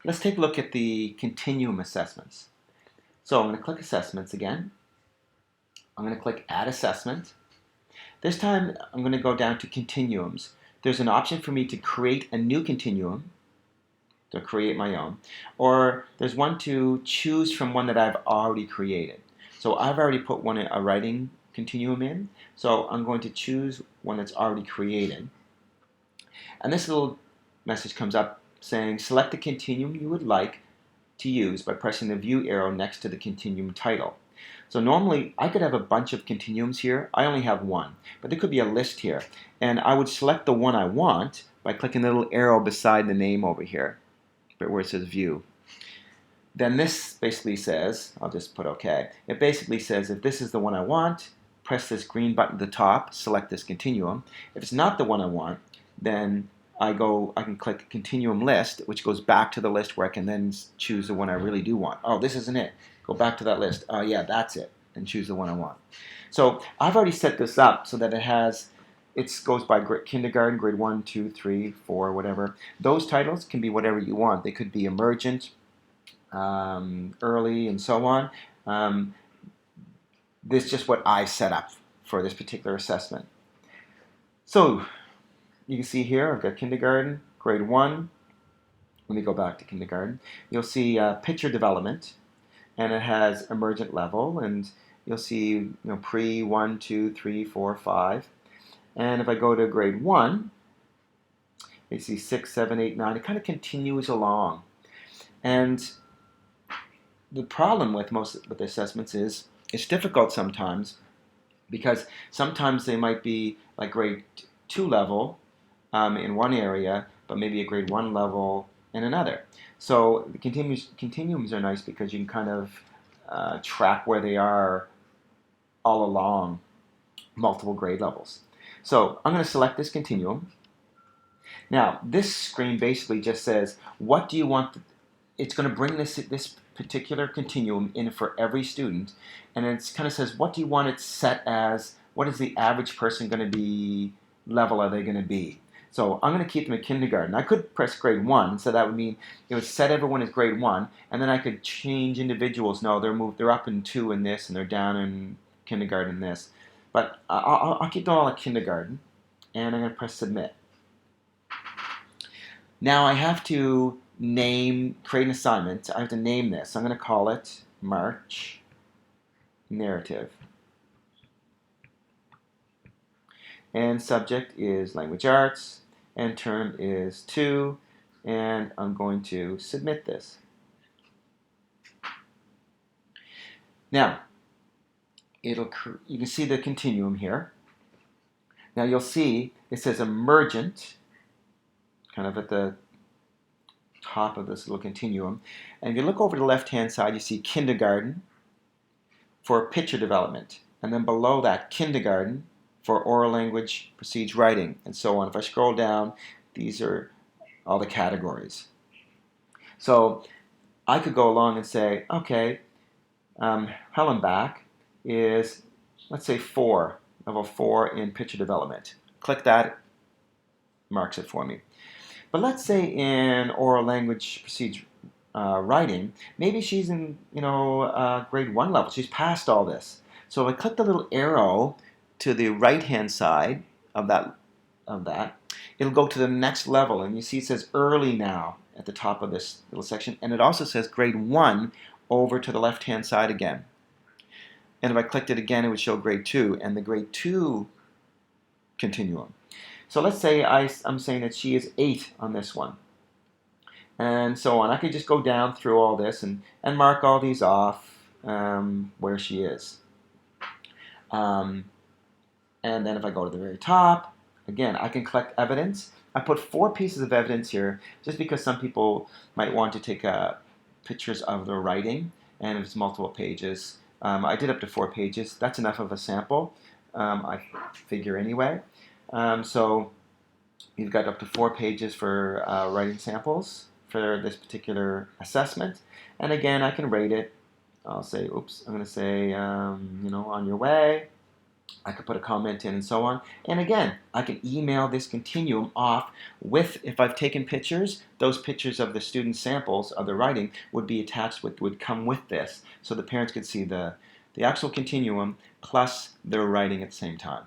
Let's take a look at the continuum assessments. So I'm going to click Assessments again. I'm going to click Add Assessment. This time I'm going to go down to Continuums. There's an option for me to create a new continuum, to create my own, or there's one to choose from one that I've already created. So I've already put a writing continuum in, so I'm going to choose one that's already created. And this little message comes up saying select the continuum you would like to use by pressing the view arrow next to the continuum title. So normally I could have a bunch of continuums here. I only have one, but there could be a list here. And I would select the one I want by clicking the little arrow beside the name over here, where it says view. Then this basically says, I'll just put OK. It basically says if this is the one I want, press this green button at the top, select this continuum. If it's not the one I want, then I can click Continuum List, which goes back to the list where I can then choose the one I really do want. Oh, this isn't it. Go back to that list. Oh, yeah, that's it. And choose the one I want. So I've already set this up so that it goes by kindergarten, grade 1, 2, 3, 4, whatever. Those titles can be whatever you want. They could be emergent, early, and so on. This is just what I set up for this particular assessment. So you can see here I've got kindergarten, grade 1. Let me go back to kindergarten. You'll see picture development, and it has emergent level, and you'll see pre 1, 2, 3, 4, 5. And if I go to grade 1, you see 6, 7, 8, 9. It kind of continues along. And the problem with the assessments is it's difficult sometimes because sometimes they might be like grade 2 level in one area, but maybe a grade 1 level in another. So the continuums are nice because you can kind of track where they are all along multiple grade levels. So I'm going to select this continuum. Now this screen basically just says, what do you want? It's going to bring this particular continuum in for every student, and it kind of says, what do you want it set as? What is the average person going to be? Level are they going to be? So I'm going to keep them at kindergarten. I could press grade 1, so that would mean it would set everyone as grade 1, and then I could change individuals. No, they're up in 2 in this, and they're down in kindergarten in this. But I'll keep them all at kindergarten, and I'm going to press submit. Now I have to create an assignment. I have to name this. I'm going to call it March Narrative. And subject is language arts, and term is 2, and I'm going to submit this. Now, you can see the continuum here. Now you'll see it says emergent, kind of at the top of this little continuum. And if you look over to the left-hand side, you see kindergarten for picture development. And then below that, kindergarten for oral language precedes writing, and so on. If I scroll down, these are all the categories. So I could go along and say, okay, Hellenbach is, let's say, level 4 in picture development. Click that, marks it for me. But let's say in oral language precedes writing, maybe she's in grade 1 level. She's passed all this. So if I click the little arrow to the right-hand side of that, it'll go to the next level. And you see it says early now at the top of this little section. And it also says grade 1 over to the left-hand side again. And if I clicked it again, it would show grade 2 and the grade 2 continuum. So let's say I'm saying that she is 8 on this one. And so on. I could just go down through all this and mark all these off where she is. And then if I go to the very top, again, I can collect evidence. I put 4 pieces of evidence here just because some people might want to take pictures of the writing, and if it's multiple pages. I did up to 4 pages. That's enough of a sample, I figure anyway. So you've got up to 4 pages for writing samples for this particular assessment. And again, I can rate it. I'll say, I'm going to say, on your way. I could put a comment in and so on. And again, I can email this continuum off with, if I've taken pictures, those pictures of the student samples of the writing would be attached with, would come with this. So the parents could see the actual continuum plus their writing at the same time.